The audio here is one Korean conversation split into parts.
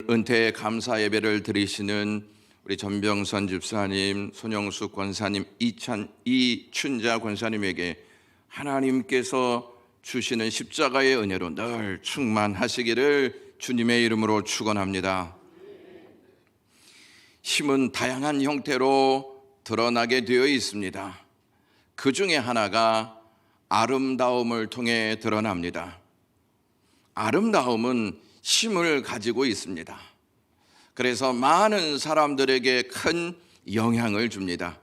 은퇴 감사 예배를 드리시는 우리 전병선 집사님, 손영숙 권사님, 이춘자 권사님에게 하나님께서 주시는 십자가의 은혜로 늘 충만하시기를 주님의 이름으로 축원합니다. 힘은 다양한 형태로 드러나게 되어 있습니다. 그 중에 하나가 아름다움을 통해 드러납니다. 아름다움은 힘을 가지고 있습니다. 그래서 많은 사람들에게 큰 영향을 줍니다.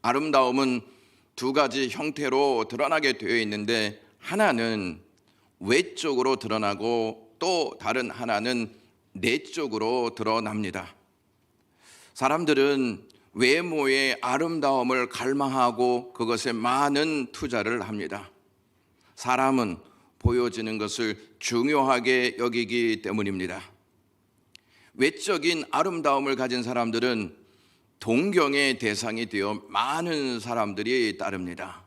아름다움은 두 가지 형태로 드러나게 되어 있는데, 하나는 외적으로 드러나고 또 다른 하나는 내적으로 드러납니다. 사람들은 외모의 아름다움을 갈망하고 그것에 많은 투자를 합니다. 사람은 보여지는 것을 중요하게 여기기 때문입니다. 외적인 아름다움을 가진 사람들은 동경의 대상이 되어 많은 사람들이 따릅니다.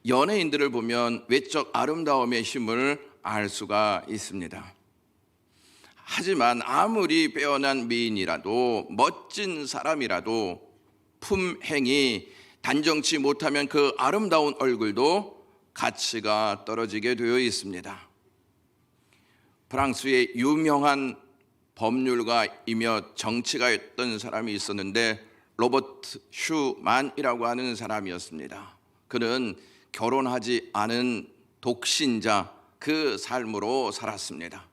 연예인들을 보면 외적 아름다움의 힘을 알 수가 있습니다. 하지만 아무리 빼어난 미인이라도, 멋진 사람이라도 품행이 단정치 못하면 그 아름다운 얼굴도 가치가 떨어지게 되어 있습니다. 프랑스의 유명한 법률가이며 정치가였던 사람이 있었는데, 로버트 슈만이라고 하는 사람이었습니다. 그는 결혼하지 않은 독신자, 그 삶으로 살았습니다.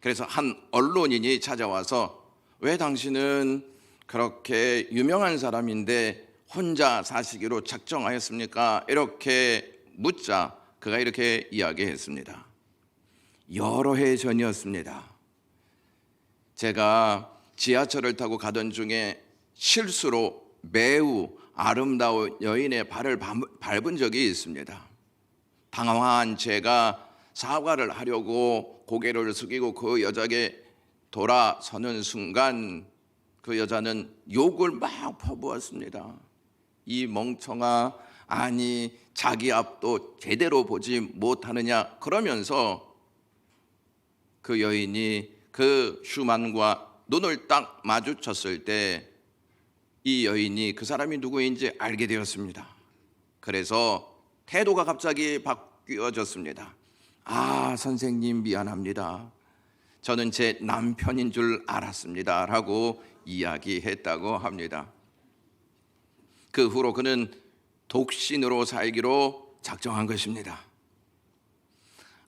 그래서 한 언론인이 찾아와서 왜 당신은 그렇게 유명한 사람인데 혼자 사시기로 작정하였습니까? 이렇게 묻자 그가 이렇게 이야기했습니다. 여러 해 전이었습니다. 제가 지하철을 타고 가던 중에 실수로 매우 아름다운 여인의 발을 밟은 적이 있습니다. 당황한 제가 사과를 하려고 고개를 숙이고 그 여자에게 돌아서는 순간 그 여자는 욕을 막 퍼부었습니다. 이 멍청아, 아니 자기 앞도 제대로 보지 못하느냐, 그러면서 그 여인이 그 슈만과 눈을 딱 마주쳤을 때 이 여인이 그 사람이 누구인지 알게 되었습니다. 그래서 태도가 갑자기 바뀌어졌습니다. 아, 선생님 미안합니다. 저는 제 남편인 줄 알았습니다 라고 이야기했다고 합니다. 그 후로 그는 독신으로 살기로 작정한 것입니다.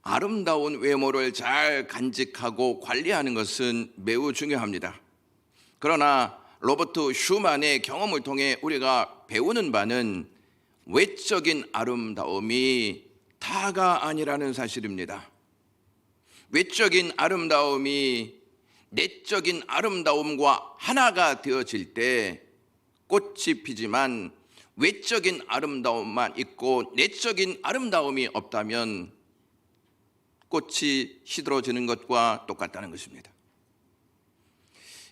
아름다운 외모를 잘 간직하고 관리하는 것은 매우 중요합니다. 그러나 로버트 슈만의 경험을 통해 우리가 배우는 바는 외적인 아름다움이 다가 아니라는 사실입니다. 외적인 아름다움이 내적인 아름다움과 하나가 되어질 때 꽃이 피지만, 외적인 아름다움만 있고 내적인 아름다움이 없다면 꽃이 시들어지는 것과 똑같다는 것입니다.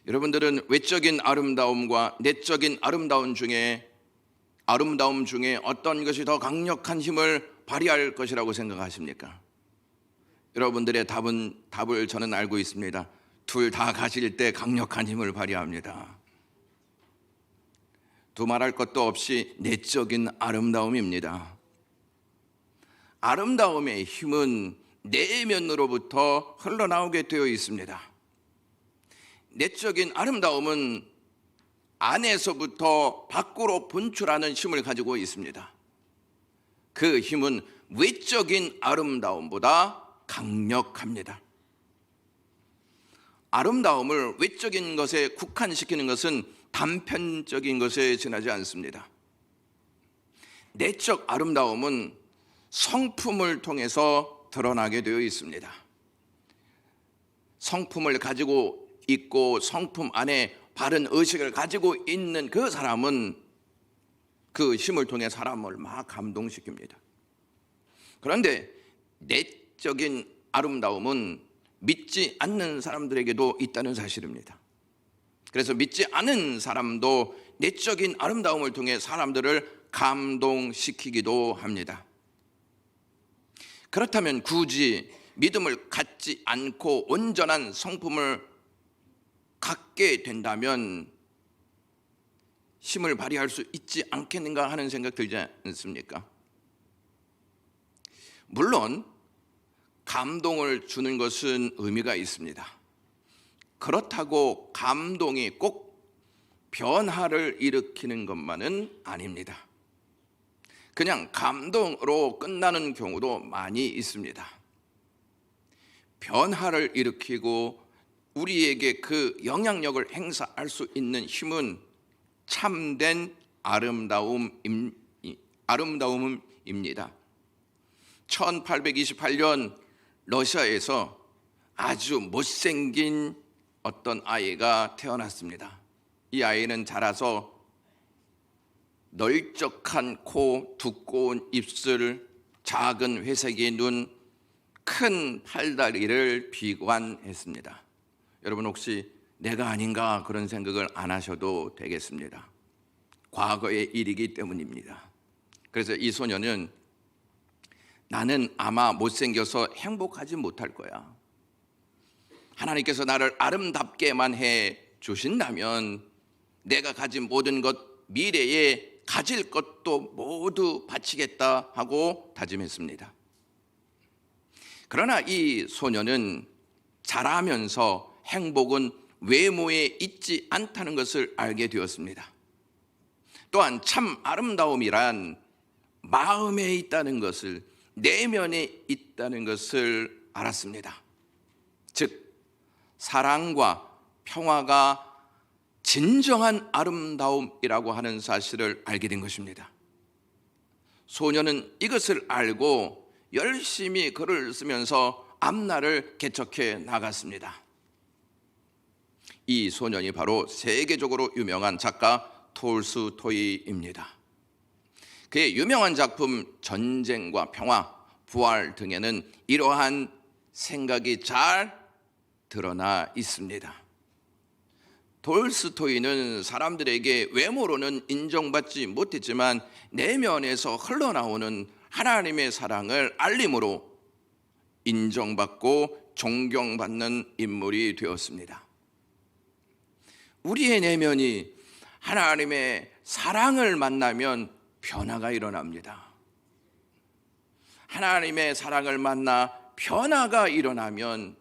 여러분들은 외적인 아름다움과 내적인 아름다움 중에 어떤 것이 더 강력한 힘을 발휘할 것이라고 생각하십니까? 여러분들의 답을 저는 알고 있습니다. 둘 다 가질 때 강력한 힘을 발휘합니다. 두말할 것도 없이 내적인 아름다움입니다. 아름다움의 힘은 내면으로부터 흘러나오게 되어 있습니다. 내적인 아름다움은 안에서부터 밖으로 분출하는 힘을 가지고 있습니다. 그 힘은 외적인 아름다움보다 강력합니다. 아름다움을 외적인 것에 국한시키는 것은 단편적인 것에 지나지 않습니다. 내적 아름다움은 성품을 통해서 드러나게 되어 있습니다. 성품을 가지고 있고 성품 안에 바른 의식을 가지고 있는 그 사람은 그 힘을 통해 사람을 막 감동시킵니다. 그런데 내적인 아름다움은 믿지 않는 사람들에게도 있다는 사실입니다. 그래서 믿지 않은 사람도 내적인 아름다움을 통해 사람들을 감동시키기도 합니다. 그렇다면 굳이 믿음을 갖지 않고 온전한 성품을 갖게 된다면 힘을 발휘할 수 있지 않겠는가 하는 생각 들지 않습니까? 물론 감동을 주는 것은 의미가 있습니다. 그렇다고 감동이 꼭 변화를 일으키는 것만은 아닙니다. 그냥 감동으로 끝나는 경우도 많이 있습니다. 변화를 일으키고 우리에게 그 영향력을 행사할 수 있는 힘은 참된 아름다움입니다. 1828년 러시아에서 아주 못생긴 어떤 아이가 태어났습니다. 이 아이는 자라서 널쩍한 코, 두꺼운 입술, 작은 회색의 눈, 큰 팔다리를 비관했습니다. 여러분 혹시 내가 아닌가 그런 생각을 안 하셔도 되겠습니다. 과거의 일이기 때문입니다. 그래서 이 소녀는 나는 아마 못생겨서 행복하지 못할 거야. 하나님께서 나를 아름답게만 해 주신다면 내가 가진 모든 것, 미래에 가질 것도 모두 바치겠다 하고 다짐했습니다. 그러나 이 소녀는 자라면서 행복은 외모에 있지 않다는 것을 알게 되었습니다. 또한 참 아름다움이란 마음에 있다는 것을, 내면에 있다는 것을 알았습니다. 즉 사랑과 평화가 진정한 아름다움이라고 하는 사실을 알게 된 것입니다. 소녀는 이것을 알고 열심히 글을 쓰면서 앞날을 개척해 나갔습니다. 이 소년이 바로 세계적으로 유명한 작가 톨스토이입니다. 그의 유명한 작품 전쟁과 평화, 부활 등에는 이러한 생각이 잘 드러나 있습니다. 톨스토이는 사람들에게 외모로는 인정받지 못했지만 내면에서 흘러나오는 하나님의 사랑을 알림으로 인정받고 존경받는 인물이 되었습니다. 우리의 내면이 하나님의 사랑을 만나면 변화가 일어납니다. 하나님의 사랑을 만나 변화가 일어나면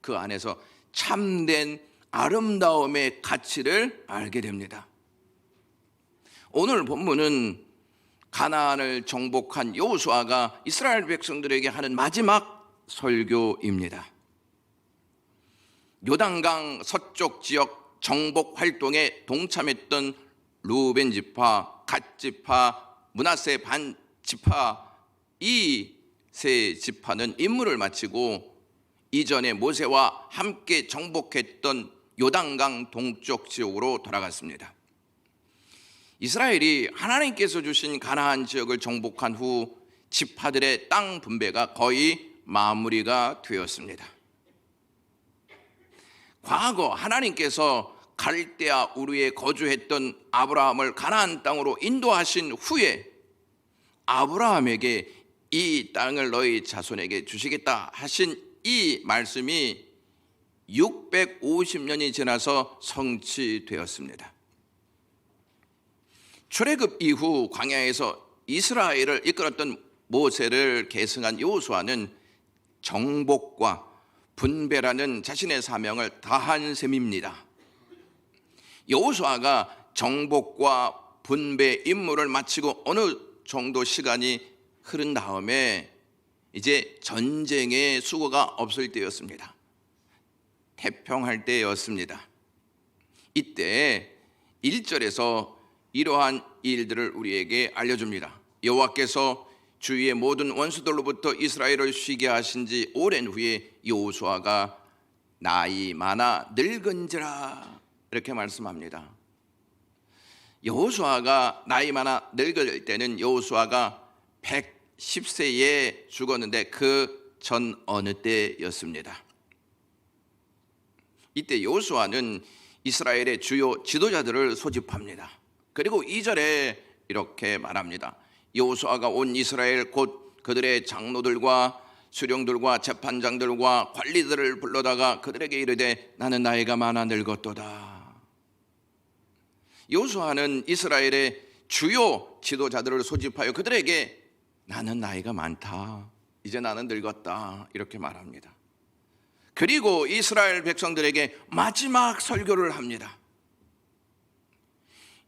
그 안에서 참된 아름다움의 가치를 알게 됩니다. 오늘 본문은 가나안을 정복한 여호수아가 이스라엘 백성들에게 하는 마지막 설교입니다. 요단강 서쪽 지역 정복 활동에 동참했던 르우벤 지파, 갓 지파, 므낫세 반 지파, 이 세 지파는 임무를 마치고 이전에 모세와 함께 정복했던 요단강 동쪽 지역으로 돌아갔습니다. 이스라엘이 하나님께서 주신 가나안 지역을 정복한 후 지파들의 땅 분배가 거의 마무리가 되었습니다. 과거 하나님께서 갈대아 우르에 거주했던 아브라함을 가나안 땅으로 인도하신 후에 아브라함에게 이 땅을 너희 자손에게 주시겠다 하신 이 말씀이 650년이 지나서 성취되었습니다. 출애굽 이후 광야에서 이스라엘을 이끌었던 모세를 계승한 여호수아는 정복과 분배라는 자신의 사명을 다한 셈입니다. 여호수아가 정복과 분배 임무를 마치고 어느 정도 시간이 흐른 다음에 이제 전쟁의 수고가 없을 때였습니다. 태평할 때였습니다. 이때 1절에서 이러한 일들을 우리에게 알려줍니다. 여호와께서 주위의 모든 원수들로부터 이스라엘을 쉬게 하신 지 오랜 후에 여호수아가 나이 많아 늙은지라 이렇게 말씀합니다. 여호수아가 나이 많아 늙을 때는 여호수아가 110세에 죽었는데 그 전 어느 때였습니다. 이때 여호수아는 이스라엘의 주요 지도자들을 소집합니다. 그리고 2절에 이렇게 말합니다. 여호수아가 온 이스라엘 곧 그들의 장로들과 수령들과 재판장들과 관리들을 불러다가 그들에게 이르되 나는 나이가 많아 늙었도다. 여호수아는 이스라엘의 주요 지도자들을 소집하여 그들에게 나는 나이가 많다, 이제 나는 늙었다, 이렇게 말합니다. 그리고 이스라엘 백성들에게 마지막 설교를 합니다.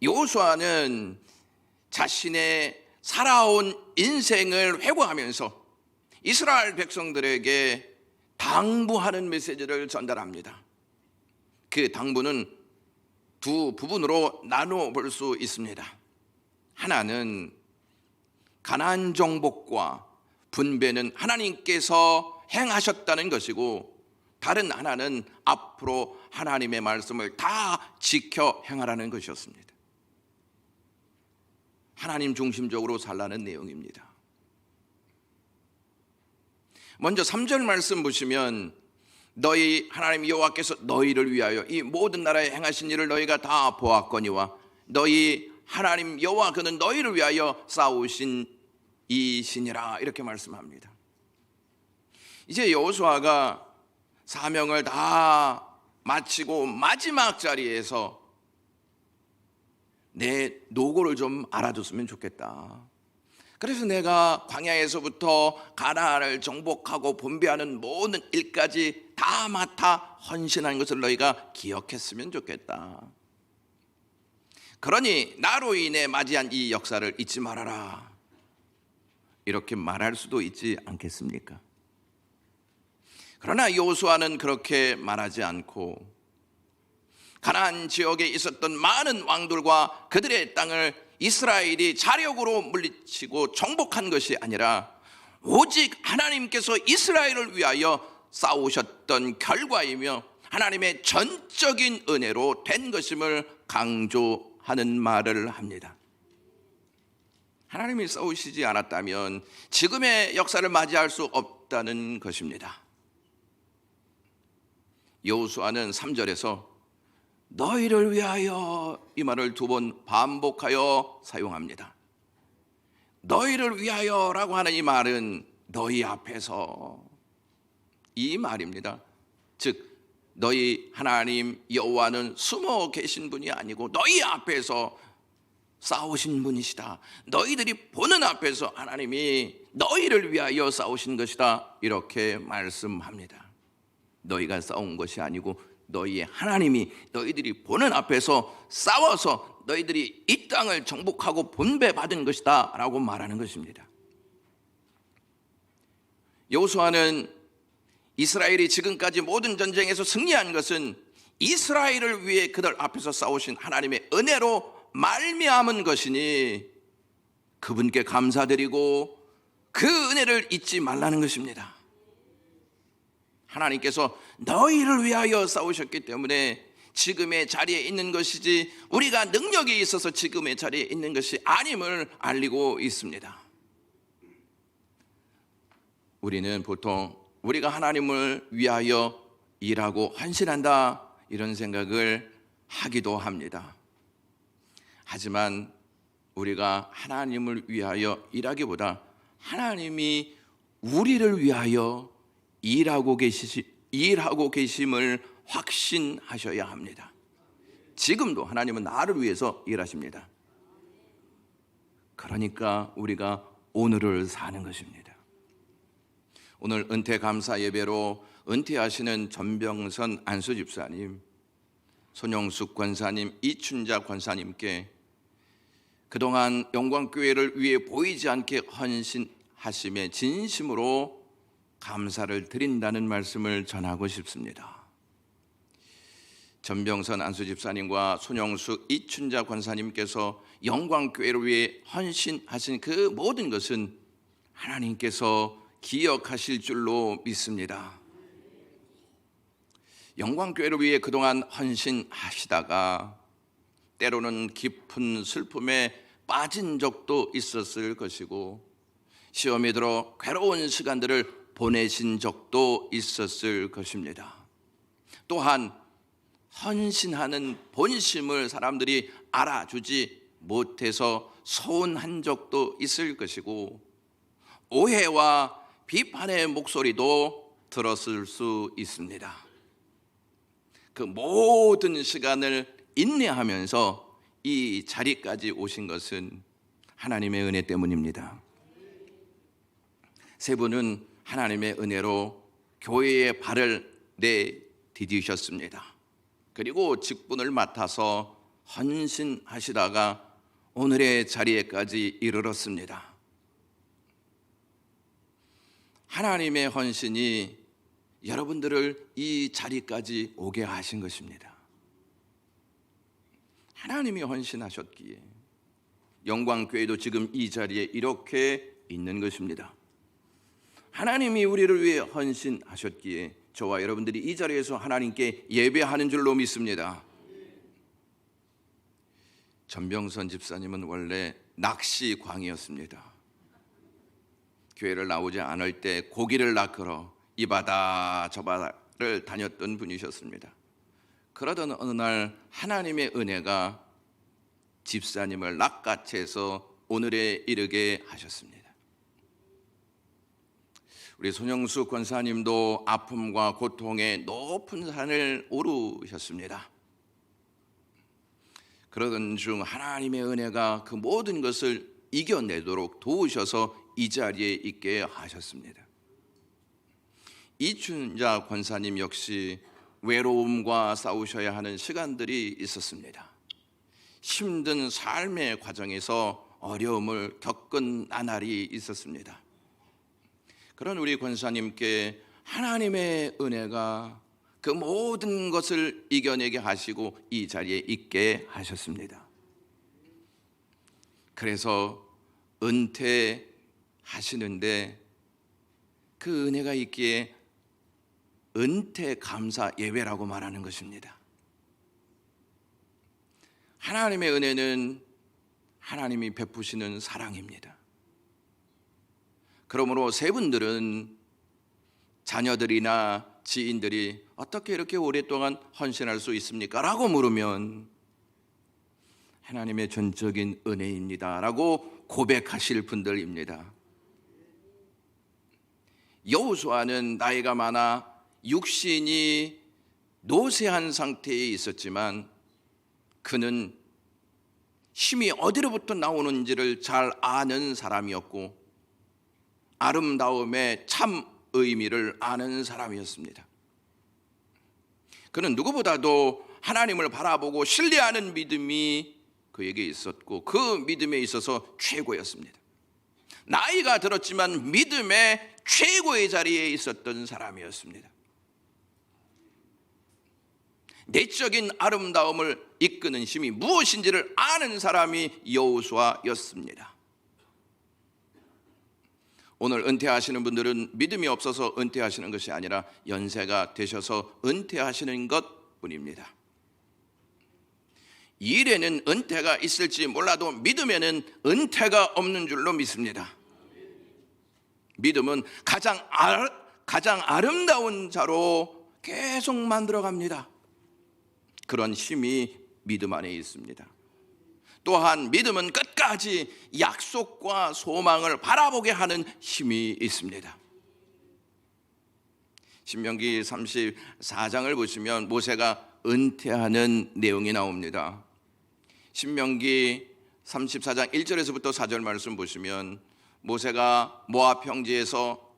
여호수아는 자신의 살아온 인생을 회고하면서 이스라엘 백성들에게 당부하는 메시지를 전달합니다. 그 당부는 두 부분으로 나누어 볼 수 있습니다. 하나는 가나안 정복과 분배는 하나님께서 행하셨다는 것이고, 다른 하나는 앞으로 하나님의 말씀을 다 지켜 행하라는 것이었습니다. 하나님 중심적으로 살라는 내용입니다. 먼저 3절 말씀 보시면 너희 하나님 여호와께서 너희를 위하여 이 모든 나라에 행하신 일을 너희가 다 보았거니와 너희 하나님 여호와 그는 너희를 위하여 싸우신 이시니라, 이렇게 말씀합니다. 이제 여호수아가 사명을 다 마치고 마지막 자리에서 내 노고를 좀 알아줬으면 좋겠다. 그래서 내가 광야에서부터 가나안을 정복하고 분배하는 모든 일까지 다 맡아 헌신한 것을 너희가 기억했으면 좋겠다. 그러니 나로 인해 맞이한 이 역사를 잊지 말아라, 이렇게 말할 수도 있지 않겠습니까? 그러나 여호수아는 그렇게 말하지 않고 가나안 지역에 있었던 많은 왕들과 그들의 땅을 이스라엘이 자력으로 물리치고 정복한 것이 아니라 오직 하나님께서 이스라엘을 위하여 싸우셨던 결과이며 하나님의 전적인 은혜로 된 것임을 강조하는 말을 합니다. 하나님이 싸우시지 않았다면 지금의 역사를 맞이할 수 없다는 것입니다. 여호수아는 3절에서 너희를 위하여, 이 말을 2번 반복하여 사용합니다. 너희를 위하여라고 하는 이 말은 너희 앞에서, 이 말입니다. 즉 너희 하나님 여호와는 숨어 계신 분이 아니고 너희 앞에서 싸우신 분이시다. 너희들이 보는 앞에서 하나님이 너희를 위하여 싸우신 것이다, 이렇게 말씀합니다. 너희가 싸운 것이 아니고 너희의 하나님이 너희들이 보는 앞에서 싸워서 너희들이 이 땅을 정복하고 분배받은 것이다 라고 말하는 것입니다. 여호수아는 이스라엘이 지금까지 모든 전쟁에서 승리한 것은 이스라엘을 위해 그들 앞에서 싸우신 하나님의 은혜로 말미암은 것이니 그분께 감사드리고 그 은혜를 잊지 말라는 것입니다. 하나님께서 너희를 위하여 싸우셨기 때문에 지금의 자리에 있는 것이지 우리가 능력이 있어서 지금의 자리에 있는 것이 아님을 알리고 있습니다. 우리는 보통 우리가 하나님을 위하여 일하고 헌신한다, 이런 생각을 하기도 합니다. 하지만 우리가 하나님을 위하여 일하기보다 하나님이 우리를 위하여 일하고 계심을 확신하셔야 합니다. 지금도 하나님은 나를 위해서 일하십니다. 그러니까 우리가 오늘을 사는 것입니다. 오늘 은퇴 감사 예배로 은퇴하시는 전병선 안수 집사님, 손영숙 권사님, 이춘자 권사님께 그동안 영광교회를 위해 보이지 않게 헌신하심에 진심으로 감사를 드린다는 말씀을 전하고 싶습니다. 전병선 안수 집사님과 손영숙, 이춘자 권사님께서 영광교회를 위해 헌신하신 그 모든 것은 하나님께서 기억하실 줄로 믿습니다. 영광교회를 위해 그동안 헌신하시다가 때로는 깊은 슬픔에 빠진 적도 있었을 것이고 시험이 들어 괴로운 시간들을 보내신 적도 있었을 것입니다. 또한 헌신하는 본심을 사람들이 알아주지 못해서 서운한 적도 있을 것이고 오해와 비판의 목소리도 들었을 수 있습니다. 그 모든 시간을 인내하면서 이 자리까지 오신 것은 하나님의 은혜 때문입니다. 세 분은 하나님의 은혜로 교회의 발을 내디디셨습니다. 그리고 직분을 맡아서 헌신하시다가 오늘의 자리에까지 이르렀습니다. 하나님의 헌신이 여러분들을 이 자리까지 오게 하신 것입니다. 하나님이 헌신하셨기에 영광교회도 지금 이 자리에 이렇게 있는 것입니다. 하나님이 우리를 위해 헌신하셨기에 저와 여러분들이 이 자리에서 하나님께 예배하는 줄로 믿습니다. 전병선 집사님은 원래 낚시광이었습니다. 교회를 나오지 않을 때 고기를 낚으러 이 바다 저 바다를 다녔던 분이셨습니다. 그러던 어느 날 하나님의 은혜가 집사님을 낚아채서 오늘에 이르게 하셨습니다. 우리 손영수 권사님도 아픔과 고통의 높은 산을 오르셨습니다. 그러던 중 하나님의 은혜가 그 모든 것을 이겨내도록 도우셔서 이 자리에 있게 하셨습니다. 이춘자 권사님 역시 외로움과 싸우셔야 하는 시간들이 있었습니다. 힘든 삶의 과정에서 어려움을 겪은 나날이 있었습니다. 그런 우리 권사님께 하나님의 은혜가 그 모든 것을 이겨내게 하시고 이 자리에 있게 하셨습니다. 그래서 은퇴하시는데 그 은혜가 있기에 은퇴 감사 예배라고 말하는 것입니다. 하나님의 은혜는 하나님이 베푸시는 사랑입니다. 그러므로 세 분들은 자녀들이나 지인들이 어떻게 이렇게 오랫동안 헌신할 수 있습니까? 라고 물으면 하나님의 전적인 은혜입니다 라고 고백하실 분들입니다. 여호수아는 나이가 많아 육신이 노쇠한 상태에 있었지만 그는 힘이 어디로부터 나오는지를 잘 아는 사람이었고 아름다움의 참 의미를 아는 사람이었습니다. 그는 누구보다도 하나님을 바라보고 신뢰하는 믿음이 그에게 있었고 그 믿음에 있어서 최고였습니다. 나이가 들었지만 믿음의 최고의 자리에 있었던 사람이었습니다. 내적인 아름다움을 이끄는 힘이 무엇인지를 아는 사람이 여호수아였습니다. 오늘 은퇴하시는 분들은 믿음이 없어서 은퇴하시는 것이 아니라 연세가 되셔서 은퇴하시는 것뿐입니다. 일에는 은퇴가 있을지 몰라도 믿음에는 은퇴가 없는 줄로 믿습니다. 믿음은 가장 아름다운 자로 계속 만들어갑니다. 그런 힘이 믿음 안에 있습니다. 또한 믿음은 끝까지 약속과 소망을 바라보게 하는 힘이 있습니다. 신명기 34장을 보시면 모세가 은퇴하는 내용이 나옵니다. 신명기 34장 1절에서부터 4절 말씀 보시면 모세가 모압 평지에서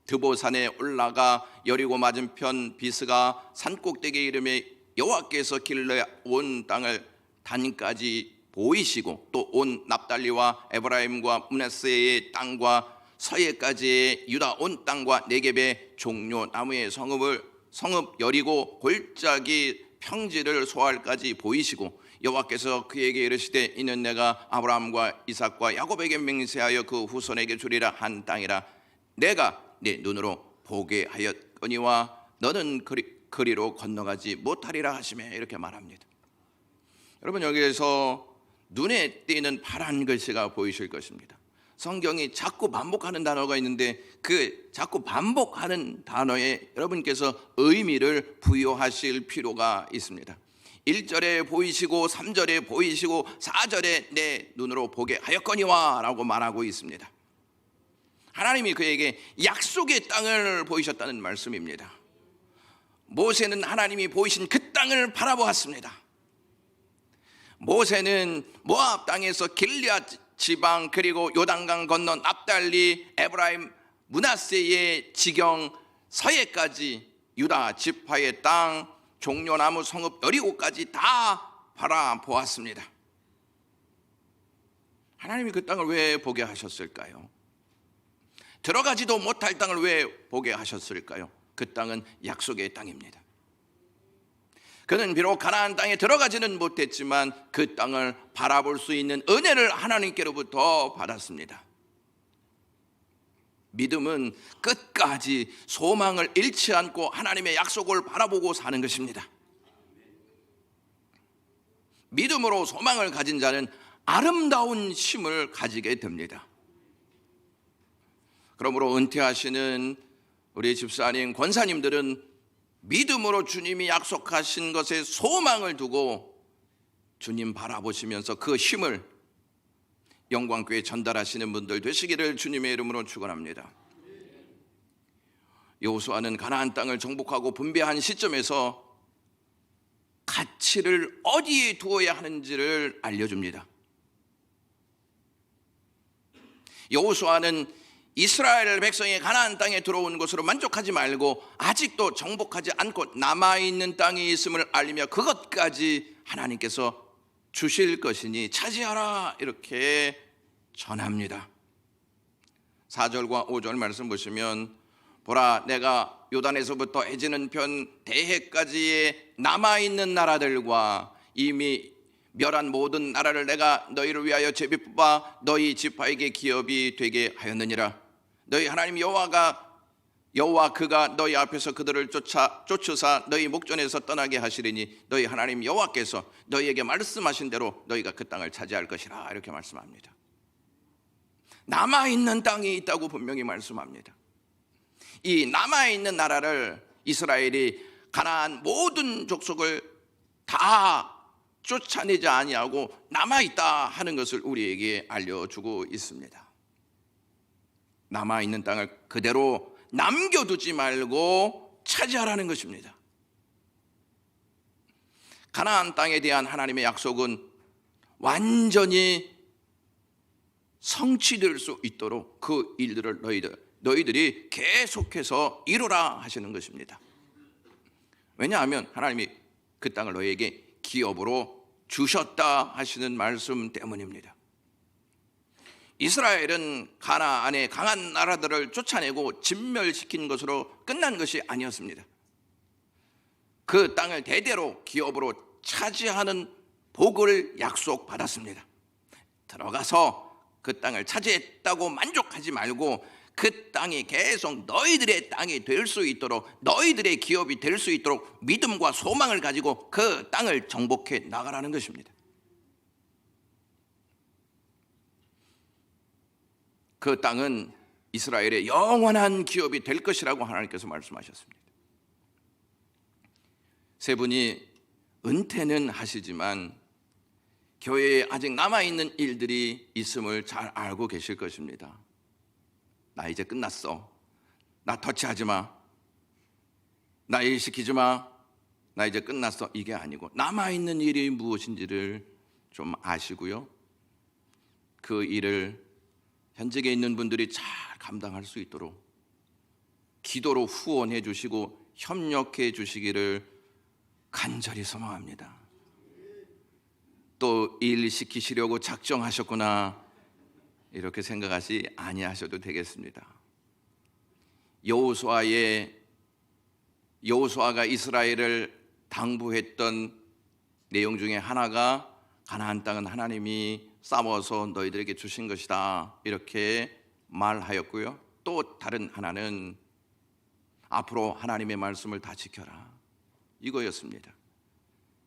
드보산에 올라가 여리고 맞은편 비스가 산꼭대기에 이르매 여호와께서 길러 온 땅을 단까지 보이시고 또 온 납달리와 에브라임과 므낫세의 땅과 서해까지의 유다 온 땅과 네겝의 종료 나무의 성읍 여리고 골짜기 평지를 소알까지 보이시고 여호와께서 그에게 이르시되 이는 내가 아브라함과 이삭과 야곱에게 맹세하여 그 후손에게 주리라 한 땅이라 내가 네 눈으로 보게 하였거니와 너는 그리로 건너가지 못하리라 하시매 이렇게 말합니다. 여러분 여기에서 눈에 띄는 파란 글씨가 보이실 것입니다. 성경이 자꾸 반복하는 단어가 있는데 그 자꾸 반복하는 단어에 여러분께서 의미를 부여하실 필요가 있습니다. 1절에 보이시고 3절에 보이시고 4절에 내 눈으로 보게 하였거니와 라고 말하고 있습니다. 하나님이 그에게 약속의 땅을 보이셨다는 말씀입니다. 모세는 하나님이 보이신 그 땅을 바라보았습니다. 모세는 모압 땅에서 길앗 지방 그리고 요단강 건너 납달리, 에브라임, 므낫세의 지경 서해까지 유다 지파의 땅, 종려나무 성읍 여리고까지 다 바라보았습니다. 하나님이 그 땅을 왜 보게 하셨을까요? 들어가지도 못할 땅을 왜 보게 하셨을까요? 그 땅은 약속의 땅입니다. 그는 비록 가나안 땅에 들어가지는 못했지만 그 땅을 바라볼 수 있는 은혜를 하나님께로부터 받았습니다. 믿음은 끝까지 소망을 잃지 않고 하나님의 약속을 바라보고 사는 것입니다. 믿음으로 소망을 가진 자는 아름다운 쉼을 가지게 됩니다. 그러므로 은퇴하시는 우리 집사님, 권사님들은 믿음으로 주님이 약속하신 것에 소망을 두고 주님 바라보시면서 그 힘을 영광교회에 전달하시는 분들 되시기를 주님의 이름으로 축원합니다. 여호수아는 가나안 땅을 정복하고 분배한 시점에서 가치를 어디에 두어야 하는지를 알려줍니다. 여호수아는 이스라엘 백성이 가나안 땅에 들어온 것으로 만족하지 말고 아직도 정복하지 않고 남아있는 땅이 있음을 알리며 그것까지 하나님께서 주실 것이니 차지하라 이렇게 전합니다. 4절과 5절 말씀 보시면 보라 내가 요단에서부터 해지는 편 대해까지의 남아있는 나라들과 이미 멸한 모든 나라를 내가 너희를 위하여 제비 뽑아 너희 지파에게 기업이 되게 하였느니라. 너희 하나님 여호와 그가 너희 앞에서 그들을 쫓으사 너희 목전에서 떠나게 하시리니 너희 하나님 여호와께서 너희에게 말씀하신 대로 너희가 그 땅을 차지할 것이라 이렇게 말씀합니다. 남아있는 땅이 있다고 분명히 말씀합니다. 이 남아있는 나라를 이스라엘이 가나안 모든 족속을 다 쫓아내지 아니하고 남아있다 하는 것을 우리에게 알려주고 있습니다. 남아있는 땅을 그대로 남겨두지 말고 차지하라는 것입니다. 가나안 땅에 대한 하나님의 약속은 완전히 성취될 수 있도록 그 일들을 너희들이 계속해서 이루라 하시는 것입니다. 왜냐하면 하나님이 그 땅을 너희에게 기업으로 주셨다 하시는 말씀 때문입니다. 이스라엘은 가나안의 강한 나라들을 쫓아내고 진멸시킨 것으로 끝난 것이 아니었습니다. 그 땅을 대대로 기업으로 차지하는 복을 약속받았습니다. 들어가서 그 땅을 차지했다고 만족하지 말고 그 땅이 계속 너희들의 땅이 될 수 있도록 너희들의 기업이 될 수 있도록 믿음과 소망을 가지고 그 땅을 정복해 나가라는 것입니다. 그 땅은 이스라엘의 영원한 기업이 될 것이라고 하나님께서 말씀하셨습니다. 세 분이 은퇴는 하시지만 교회에 아직 남아있는 일들이 있음을 잘 알고 계실 것입니다. 나 이제 끝났어. 나 터치하지 마. 나 일 시키지 마. 나 이제 끝났어. 이게 아니고 남아있는 일이 무엇인지를 좀 아시고요. 그 일을 현직에 있는 분들이 잘 감당할 수 있도록 기도로 후원해 주시고 협력해 주시기를 간절히 소망합니다. 또 일 시키시려고 작정하셨구나 이렇게 생각하시 아니하셔도 되겠습니다. 여호수아가 이스라엘을 당부했던 내용 중에 하나가 가나안 땅은 하나님이 싸워서 너희들에게 주신 것이다 이렇게 말하였고요. 또 다른 하나는 앞으로 하나님의 말씀을 다 지켜라 이거였습니다.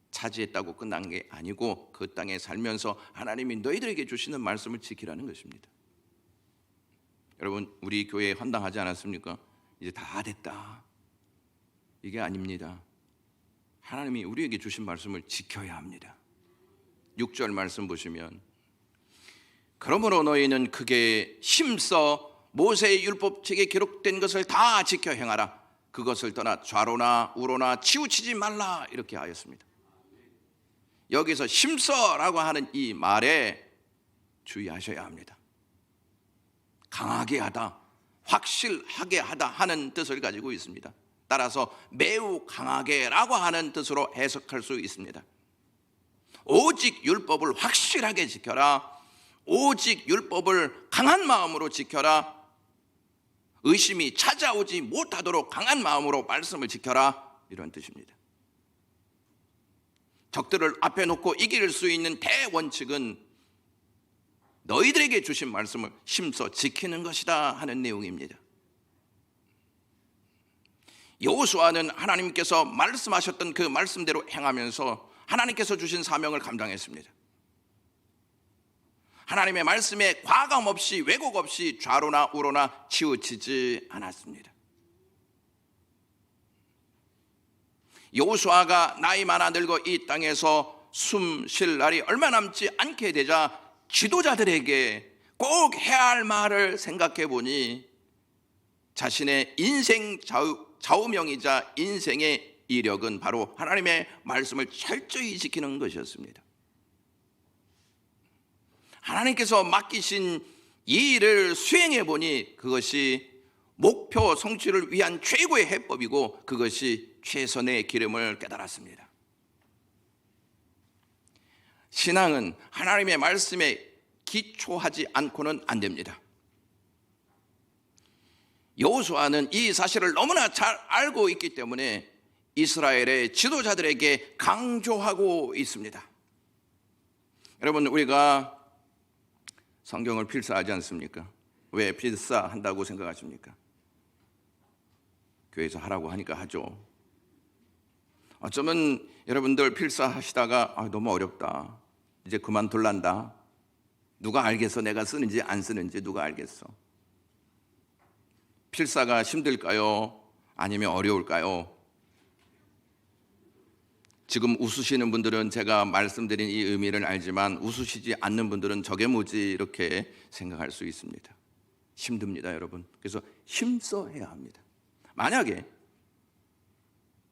차지했다고 끝난 게 아니고 그 땅에 살면서 하나님이 너희들에게 주시는 말씀을 지키라는 것입니다. 여러분 우리 교회에 헌당하지 않았습니까? 이제 다 됐다 이게 아닙니다. 하나님이 우리에게 주신 말씀을 지켜야 합니다. 6절 말씀 보시면 그러므로 너희는 크게 힘써 모세의 율법책에 기록된 것을 다 지켜 행하라. 그것을 떠나 좌로나 우로나 치우치지 말라. 이렇게 하였습니다. 여기서 힘써라고 하는 이 말에 주의하셔야 합니다. 강하게 하다, 확실하게 하다 하는 뜻을 가지고 있습니다. 따라서 매우 강하게라고 하는 뜻으로 해석할 수 있습니다. 오직 율법을 확실하게 지켜라. 오직 율법을 강한 마음으로 지켜라. 의심이 찾아오지 못하도록 강한 마음으로 말씀을 지켜라. 이런 뜻입니다. 적들을 앞에 놓고 이길 수 있는 대원칙은 너희들에게 주신 말씀을 힘써 지키는 것이다 하는 내용입니다. 여호수아는 하나님께서 말씀하셨던 그 말씀대로 행하면서 하나님께서 주신 사명을 감당했습니다. 하나님의 말씀에 과감 없이 왜곡 없이 좌로나 우로나 치우치지 않았습니다. 여호수아가 나이 많아 늙어 이 땅에서 숨 쉴 날이 얼마 남지 않게 되자 지도자들에게 꼭 해야 할 말을 생각해 보니 자신의 인생 좌우명이자 인생의 이력은 바로 하나님의 말씀을 철저히 지키는 것이었습니다. 하나님께서 맡기신 이 일을 수행해 보니 그것이 목표 성취를 위한 최고의 해법이고 그것이 최선의 기름을 깨달았습니다. 신앙은 하나님의 말씀에 기초하지 않고는 안 됩니다. 여호수아는 이 사실을 너무나 잘 알고 있기 때문에 이스라엘의 지도자들에게 강조하고 있습니다. 여러분, 우리가 성경을 필사하지 않습니까? 왜 필사한다고 생각하십니까? 교회에서 하라고 하니까 하죠. 어쩌면 여러분들 필사하시다가 너무 어렵다, 이제 그만둘란다. 누가 알겠어? 내가 쓰는지 안 쓰는지 누가 알겠어? 필사가 힘들까요? 아니면 어려울까요? 지금 웃으시는 분들은 제가 말씀드린 이 의미를 알지만 웃으시지 않는 분들은 저게 뭐지 이렇게 생각할 수 있습니다. 힘듭니다, 여러분. 그래서 힘써 해야 합니다. 만약에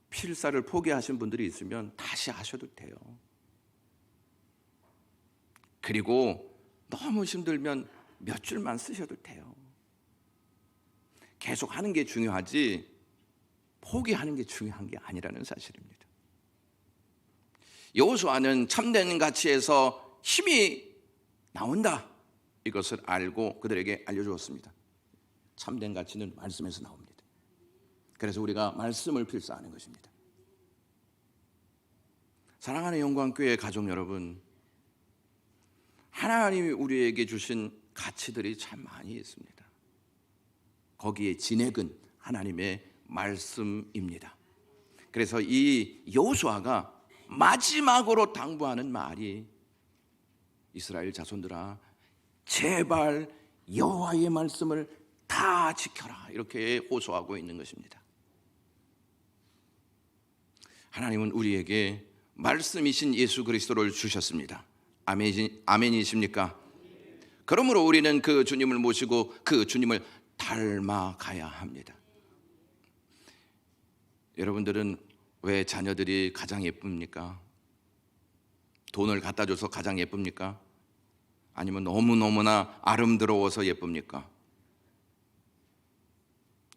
필사를 포기하신 분들이 있으면 다시 하셔도 돼요. 그리고 너무 힘들면 몇 줄만 쓰셔도 돼요. 계속 하는 게 중요하지 포기하는 게 중요한 게 아니라는 사실입니다. 여호수아는 참된 가치에서 힘이 나온다, 이것을 알고 그들에게 알려주었습니다. 참된 가치는 말씀에서 나옵니다. 그래서 우리가 말씀을 필사하는 것입니다. 사랑하는 영광교회 가족 여러분, 하나님이 우리에게 주신 가치들이 참 많이 있습니다. 거기에 진액은 하나님의 말씀입니다. 그래서 이 여호수아가 마지막으로 당부하는 말이 이스라엘 자손들아, 제발 여호와의 말씀을 다 지켜라, 이렇게 호소하고 있는 것입니다. 하나님은 우리에게 말씀이신 예수 그리스도를 주셨습니다. 아멘이십니까? 그러므로 우리는 그 주님을 모시고 그 주님을 닮아가야 합니다. 여러분들은 왜 자녀들이 가장 예쁩니까? 돈을 갖다 줘서 가장 예쁩니까? 아니면 너무너무나 아름다워서 예쁩니까?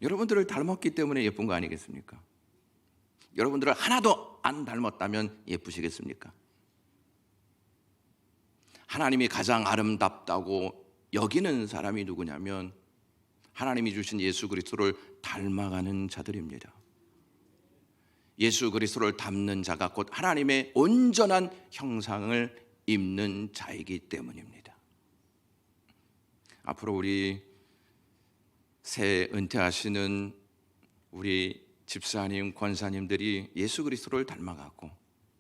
여러분들을 닮았기 때문에 예쁜 거 아니겠습니까? 여러분들을 하나도 안 닮았다면 예쁘시겠습니까? 하나님이 가장 아름답다고 여기는 사람이 누구냐면 하나님이 주신 예수 그리스도를 닮아가는 자들입니다. 예수 그리스도를 닮는 자가 곧 하나님의 온전한 형상을 입는 자이기 때문입니다. 앞으로 우리 새 은퇴하시는 우리 집사님, 권사님들이 예수 그리스도를 닮아가고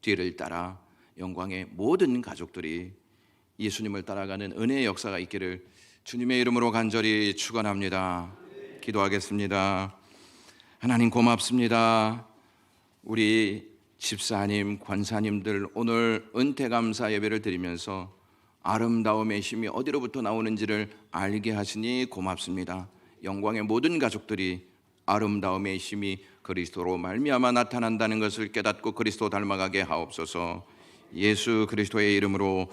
뒤를 따라 영광의 모든 가족들이 예수님을 따라가는 은혜의 역사가 있기를 주님의 이름으로 간절히 축원합니다. 기도하겠습니다. 하나님 고맙습니다. 우리 집사님, 권사님들 오늘 은퇴감사 예배를 드리면서 아름다움의 힘이 어디로부터 나오는지를 알게 하시니 고맙습니다. 영광의 모든 가족들이 아름다움의 힘이 그리스도로 말미암아 나타난다는 것을 깨닫고 그리스도 닮아가게 하옵소서. 예수 그리스도의 이름으로